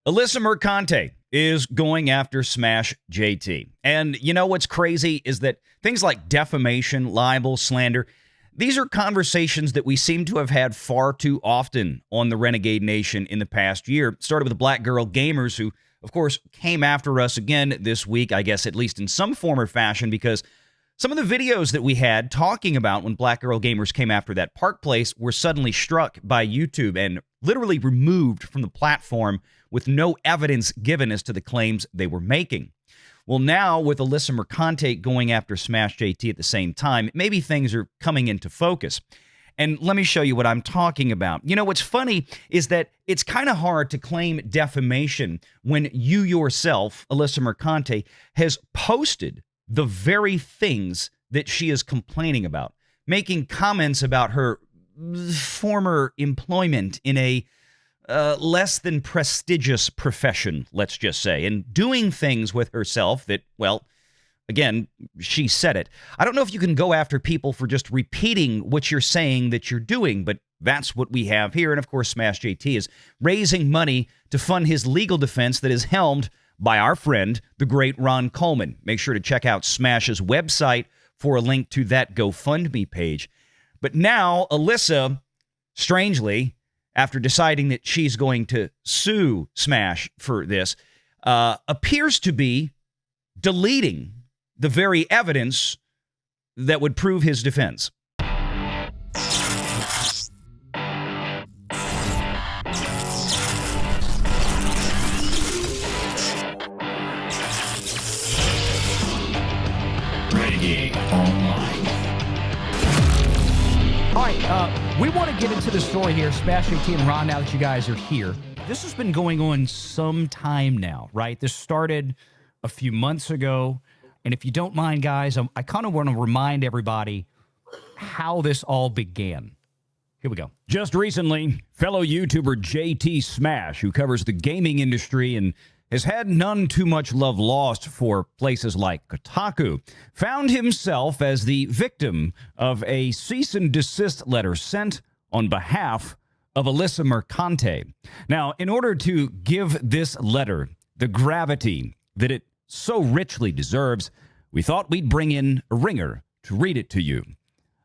Alyssa Mercante is going after smashjt. And you know what's crazy is that things like defamation, libel, slander, these are conversations that we seem to have had far too often on the Renegade Nation in the past year. It started with the Black Girl Gamers who, of course, came after us again this week, I guess at least in some form or fashion, because some of the videos that we had talking about when Black Girl Gamers came after that park place were suddenly struck by YouTube and literally removed from the platform with no evidence given as to the claims they were making. Well, now with Alyssa Mercante going after smashjt at the same time, maybe things are coming into focus. And let me show you what I'm talking about. You know, what's funny is that it's kind of hard to claim defamation when you yourself, Alyssa Mercante, has posted the very things that she is complaining about, making comments about her former employment in a less than prestigious profession, let's just say, and doing things with herself that, well, again, she said it. I don't know if you can go after people for just repeating what you're saying that you're doing, but that's what we have here. And of course, smashjt is raising money to fund his legal defense that is helmed by our friend, the great Ron Coleman. Make sure to check out Smash's website for a link to that GoFundMe page. But now, Alyssa, strangely, after deciding that she's going to sue Smash for this, appears to be deleting the very evidence that would prove his defense. Renegade Online. All right, we want to get into the story here, smashjt and Ron, now that you guys are here. This has been going on some time now, right? This started a few months ago. And if you don't mind, guys, I kind of want to remind everybody how this all began. Here we go. Just recently, fellow YouTuber JT Smash, who covers the gaming industry and has had none too much love lost for places like Kotaku, found himself as the victim of a cease and desist letter sent on behalf of Alyssa Mercante. Now, in order to give this letter the gravity that it so richly deserves, we thought we'd bring in a ringer to read it to you.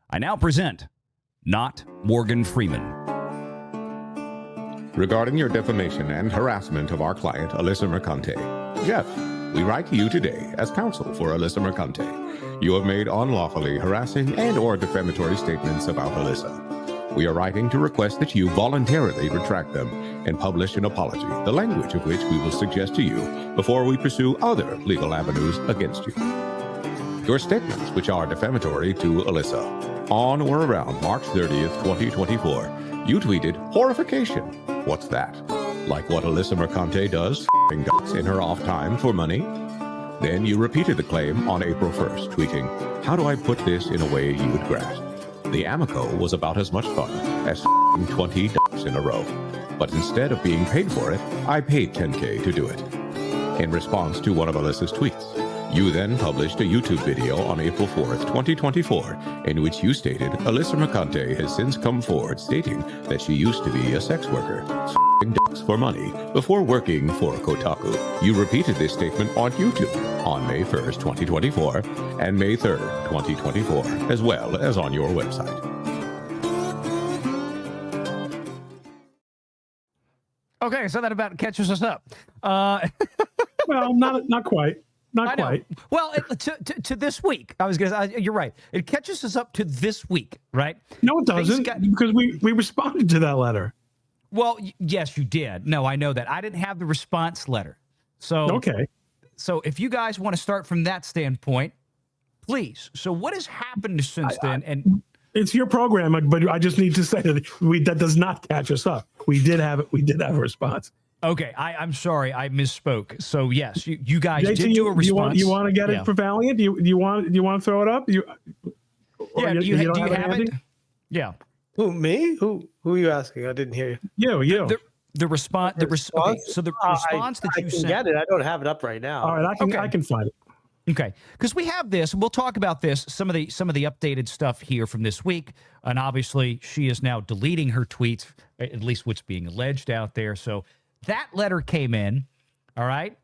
I now present Not Morgan Freeman. Regarding your defamation and harassment of our client, Alyssa Mercante, Jeff, we write to you today as counsel for Alyssa Mercante. You have made unlawfully harassing and or defamatory statements about Alyssa. We are writing to request that you voluntarily retract them and publish an apology, the language of which we will suggest to you before we pursue other legal avenues against you. Your statements, which are defamatory to Alyssa, on or around March 30th, 2024, you tweeted, "Horrification." What's that? Like what Alyssa Mercante does, f***ing guts in her off time for money? Then you repeated the claim on April 1st, tweeting, "How do I put this in a way you would grasp?" The amico was about as much fun as f***ing 20 ducks in a row. But instead of being paid for it, I paid $10K to do it. In response to one of Alyssa's tweets, you then published a YouTube video on April 4th, 2024, in which you stated Alyssa Mercante has since come forward stating that she used to be a sex worker, s***ing ducks for money, before working for Kotaku. You repeated this statement on YouTube on May 1st, 2024, and May 3rd, 2024, as well as on your website. Okay, so that about catches us up. Well, not quite. Not quite. Well, to this week, I was going to. You're right. It catches us up to this week, right? No, it doesn't, because we responded to that letter. Well, yes, you did. No, I know that. I didn't have the response letter. So okay. So if you guys want to start from that standpoint, please. So what has happened since then? And it's your program, but I just need to say that that does not catch us up. We did have a response. Okay, I'm sorry, I misspoke. So yes, you guys JT, did do a response. You want to get it for Valiant? Do you want to throw it up? Do you have it? Yeah. Who, me? Who are you asking? I didn't hear you. You. The response. Okay, so the response that you sent. I can get it. I don't have it up right now. All right, I can find it. Okay, because we have this, and we'll talk about this, some of the updated stuff here from this week, and obviously she is now deleting her tweets, at least what's being alleged out there. So That letter came in, all right?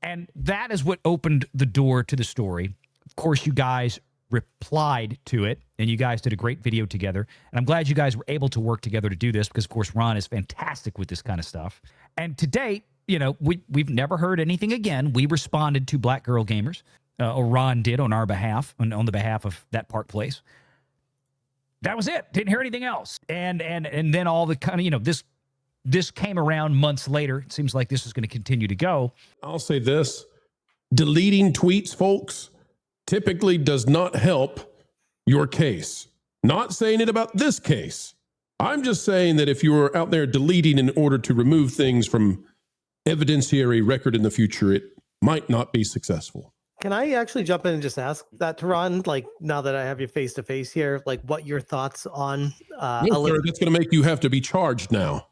And that is what opened the door to the story. Of course, you guys replied to it, and you guys did a great video together. And I'm glad you guys were able to work together to do this because, of course, Ron is fantastic with this kind of stuff. And to date, you know, we've never heard anything again. We responded to Black Girl Gamers, or Ron did on our behalf, on the behalf of that Park Place. That was it. Didn't hear anything else. And then all the kind of, you know, this came around months later. It seems like this is going to continue to go. I'll say this. Deleting tweets, folks, typically does not help your case. Not saying it about this case. I'm just saying that if you're out there deleting in order to remove things from evidentiary record in the future, it might not be successful. Can I actually jump in and just ask that to Ron? Like, now that I have you face to face here, like, what your thoughts on? No, sir, that's going to make you have to be charged now.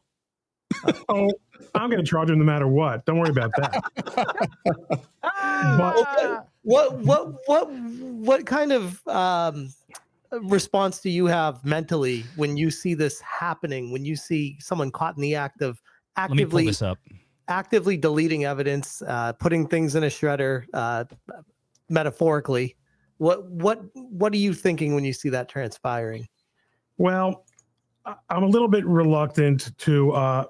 Oh, I'm going to charge him no matter what. Don't worry about that. But what kind of response do you have mentally when you see this happening? When you see someone caught in the act of Let me pull actively this up. actively deleting evidence, putting things in a shredder, metaphorically. What are you thinking when you see that transpiring? Well, I'm a little bit reluctant to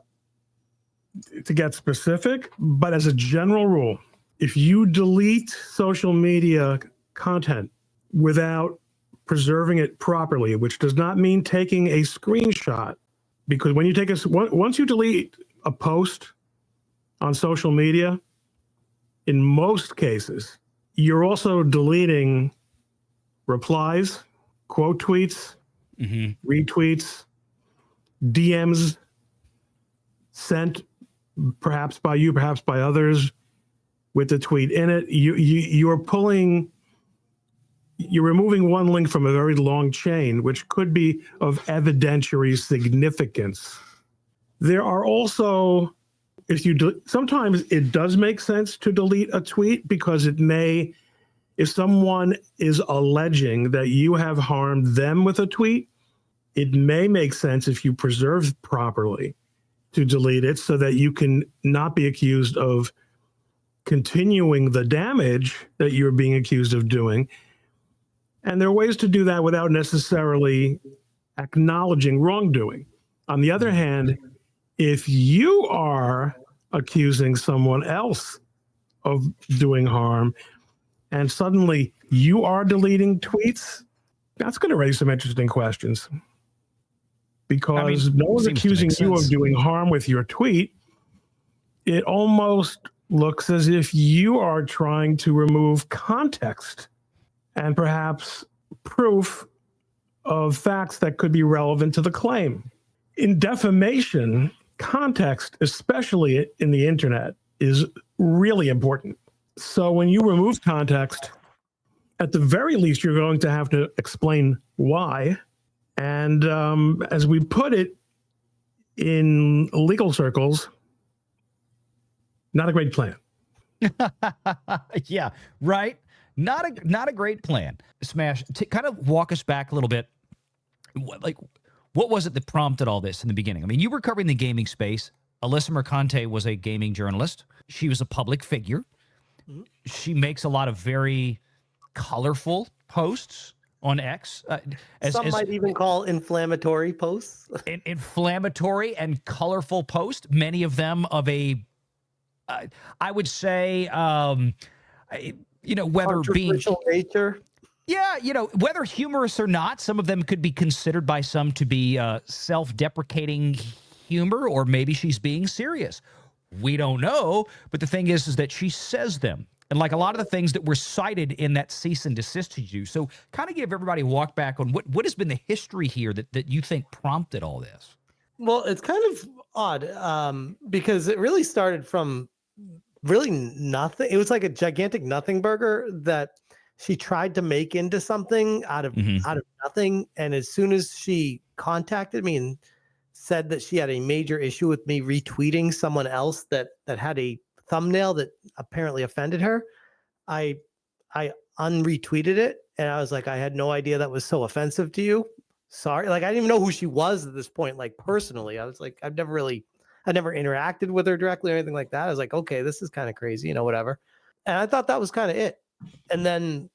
get specific, but as a general rule, if you delete social media content without preserving it properly, which does not mean taking a screenshot, because when you take once you delete a post on social media, in most cases, you're also deleting replies, quote tweets, retweets, DMs sent perhaps by you, perhaps by others with the tweet in it. You're removing one link from a very long chain, which could be of evidentiary significance. There are also, sometimes it does make sense to delete a tweet because it may, if someone is alleging that you have harmed them with a tweet, it may make sense if you preserve properly to delete it so that you can not be accused of continuing the damage that you're being accused of doing. And there are ways to do that without necessarily acknowledging wrongdoing. On the other hand, if you are accusing someone else of doing harm and suddenly you are deleting tweets, that's going to raise some interesting questions. Because no one's accusing you of doing harm with your tweet. It almost looks as if you are trying to remove context and perhaps proof of facts that could be relevant to the claim. In defamation, context, especially in the internet, is really important. So when you remove context, at the very least, you're going to have to explain why. And as we put it in legal circles, not a great plan. Yeah, right. Not a great plan. Smash, to kind of walk us back a little bit. What was it that prompted all this in the beginning? I mean, you were covering the gaming space. Alyssa Mercante was a gaming journalist. She was a public figure. She makes a lot of very colorful posts on X. Some might even call inflammatory posts. Inflammatory and colorful posts. Many of them of a, I would say, whether being nature. Yeah, whether humorous or not, some of them could be considered by some to be self-deprecating humor, or maybe she's being serious. We don't know, but the thing is that she says them. And like a lot of the things that were cited in that cease and desist to you. So kind of give everybody a walk back on what has been the history here that you think prompted all this. Well, it's kind of odd because it really started from really nothing. It was like a gigantic nothing burger that she tried to make into something out of nothing. And as soon as she contacted me and said that she had a major issue with me retweeting someone else that had a thumbnail that apparently offended her, I unretweeted it, and I was like, I had no idea that was so offensive to you. Sorry. Like, I didn't even know who she was at this point, like personally. I was like, I never interacted with her directly or anything like that. I was like, okay, this is kind of crazy, whatever. And I thought that was kind of it. And then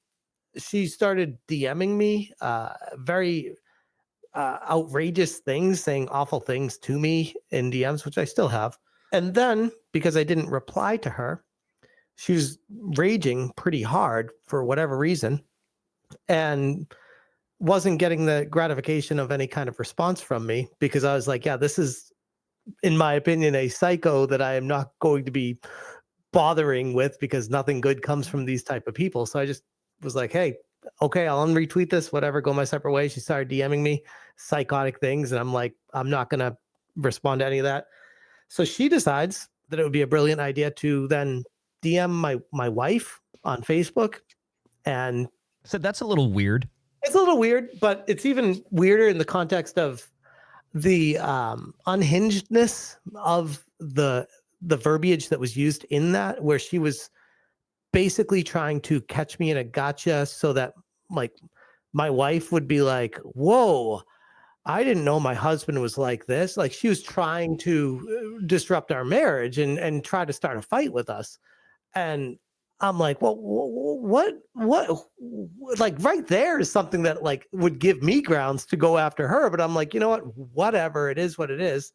she started DMing me very outrageous things, saying awful things to me in DMs, which I still have. And then because I didn't reply to her, she was raging pretty hard for whatever reason and wasn't getting the gratification of any kind of response from me, because I was like, yeah, this is, in my opinion, a psycho that I am not going to be bothering with, because nothing good comes from these type of people. So I just was like, hey, okay, I'll unretweet this, whatever, go my separate way. She started DMing me psychotic things, and I'm like, I'm not going to respond to any of that. So she decides that it would be a brilliant idea to then DM my wife on Facebook. And So that's a little weird. it's a little weird, but it's even weirder in the context of the unhingedness of the verbiage that was used in that, where she was basically trying to catch me in a gotcha, so that like my wife would be like, whoa, I didn't know my husband was like this. Like, she was trying to disrupt our marriage and try to start a fight with us. And I'm like, well, what, like right there is something that like would give me grounds to go after her. But I'm like, you know what, whatever, it is what it is.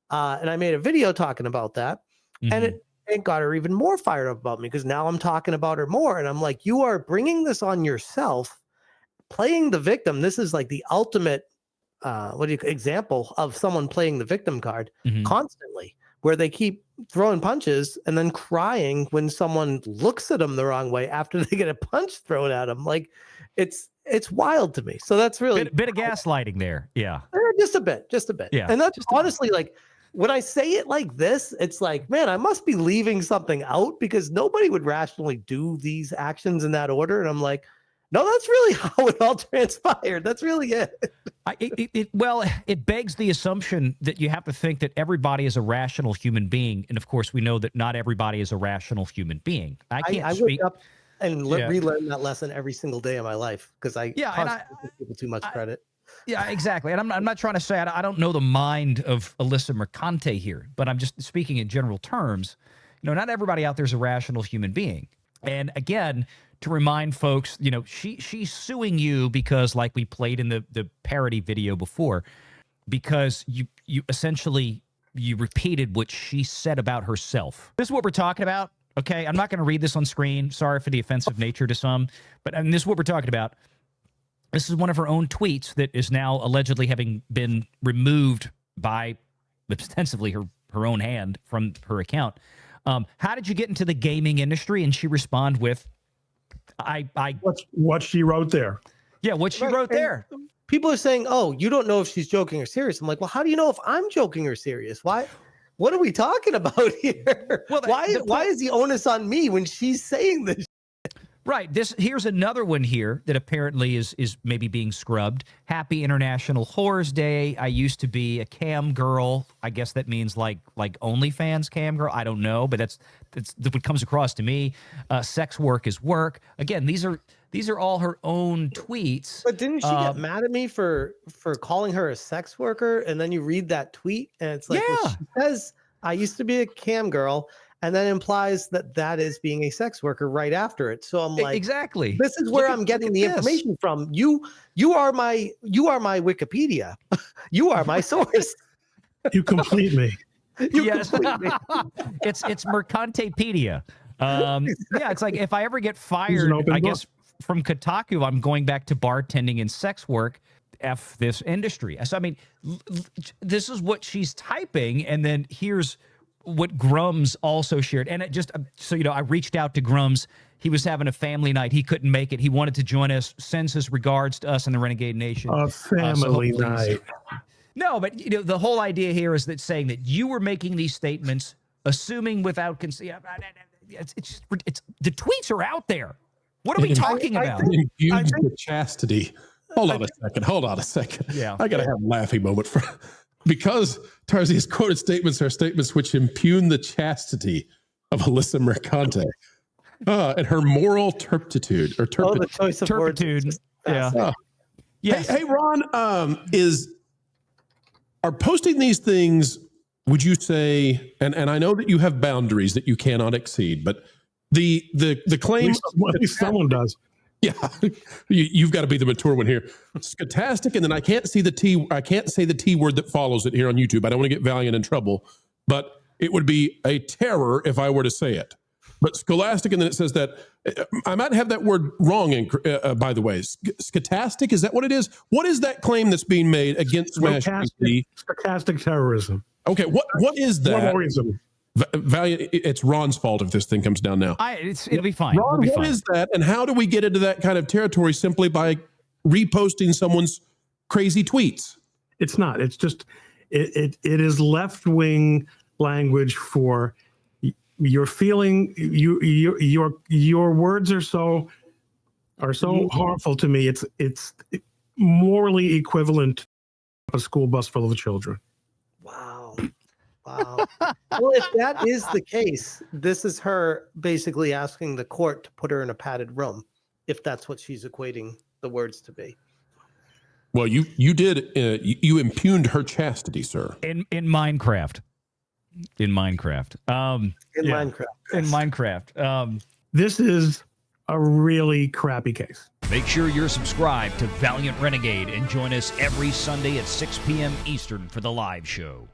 And I made a video talking about that, and it got her even more fired up about me, because now I'm talking about her more. And I'm like, you are bringing this on yourself, playing the victim. This is like the ultimate example of someone playing the victim card constantly, where they keep throwing punches and then crying when someone looks at them the wrong way after they get a punch thrown at them. Like, it's wild to me. So that's really bit of gaslighting there. Yeah. Just a bit. Yeah. And that's honestly like, when I say it like this, it's like, man, I must be leaving something out, because nobody would rationally do these actions in that order. And I'm like, no, that's really how it all transpired. That's really it. It begs the assumption that you have to think that everybody is a rational human being. And of course, we know that not everybody is a rational human being. I wake up and relearn that lesson every single day of my life, because I give people too much credit. Yeah, exactly. And I'm not trying to say I don't know the mind of Alyssa Mercante here, but I'm just speaking in general terms. Not everybody out there is a rational human being. And again, to remind folks, she's suing you because, like we played in the parody video before, because you essentially repeated what she said about herself. This is what we're talking about. Okay, I'm not going to read this on screen. Sorry for the offensive nature to some, but this is what we're talking about. This is one of her own tweets that is now allegedly having been removed by ostensibly her own hand from her account. How did you get into the gaming industry? And she responded with, what she wrote there. Yeah, what she wrote there. People are saying, oh, you don't know if she's joking or serious. I'm like, well, how do you know if I'm joking or serious? Why? What are we talking about here? Well, why is the onus on me when she's saying this? Right. Here's another one here that apparently is maybe being scrubbed. Happy International Whores Day. I used to be a cam girl. I guess that means like OnlyFans cam girl. I don't know, but that's what comes across to me. Sex work is work. Again, these are all her own tweets. But didn't she get mad at me for calling her a sex worker? And then you read that tweet and it's like, well, she says I used to be a cam girl, and then implies that is being a sex worker right after it. So I'm like, exactly. This is where I'm getting the information from. You are my Wikipedia. You are my source. You complete me. Yes. It's Mercantepedia. Yeah, it's like if I ever get fired, I guess from Kotaku, I'm going back to bartending and sex work. F this industry. So I mean, this is what she's typing, and then here's what Grums also shared. And it just, so I reached out to Grums. He was having a family night. He couldn't make it. He wanted to join us, sends his regards to us in the Renegade Nation. A family night. No, but the whole idea here is that saying that you were making these statements, assuming without consent. It's the tweets are out there. What are we talking about? The chastity. Hold on a second. Yeah. I got to have a laughing moment because Tarzi's quoted statements are statements which impugn the chastity of Alyssa Mercante and her moral turpitude or turpitude. Oh, the choice of turpitude. Words. Yeah. Yes. Hey, Ron, are posting these things would you say, and I know that you have boundaries that you cannot exceed, but the claim, At least someone does. yeah, you've got to be the mature one here. Scotastic, and then I can't say the T word that follows it here on YouTube. I don't want to get Valiant in trouble, but it would be a terror if I were to say it. But scholastic, and then it says that I might have that word wrong. By the way, scotastic, is that what it is? What is that claim that's being made against SmashJt? Stochastic terrorism. Okay, what is that? Terrorism. Valiant, it's Ron's fault if this thing comes down now. It'll be fine. Ron, what is that, and how do we get into that kind of territory simply by reposting someone's crazy tweets? It's not. It's just it is left wing language for your feeling. Your words are so harmful to me. It's morally equivalent to a school bus full of children. Wow. Well, if that is the case, this is her basically asking the court to put her in a padded room, if that's what she's equating the words to be. Well, you impugned her chastity, sir. In Minecraft. In Minecraft. In Minecraft. This is a really crappy case. Make sure you're subscribed to Valiant Renegade and join us every Sunday at 6 p.m. Eastern for the live show.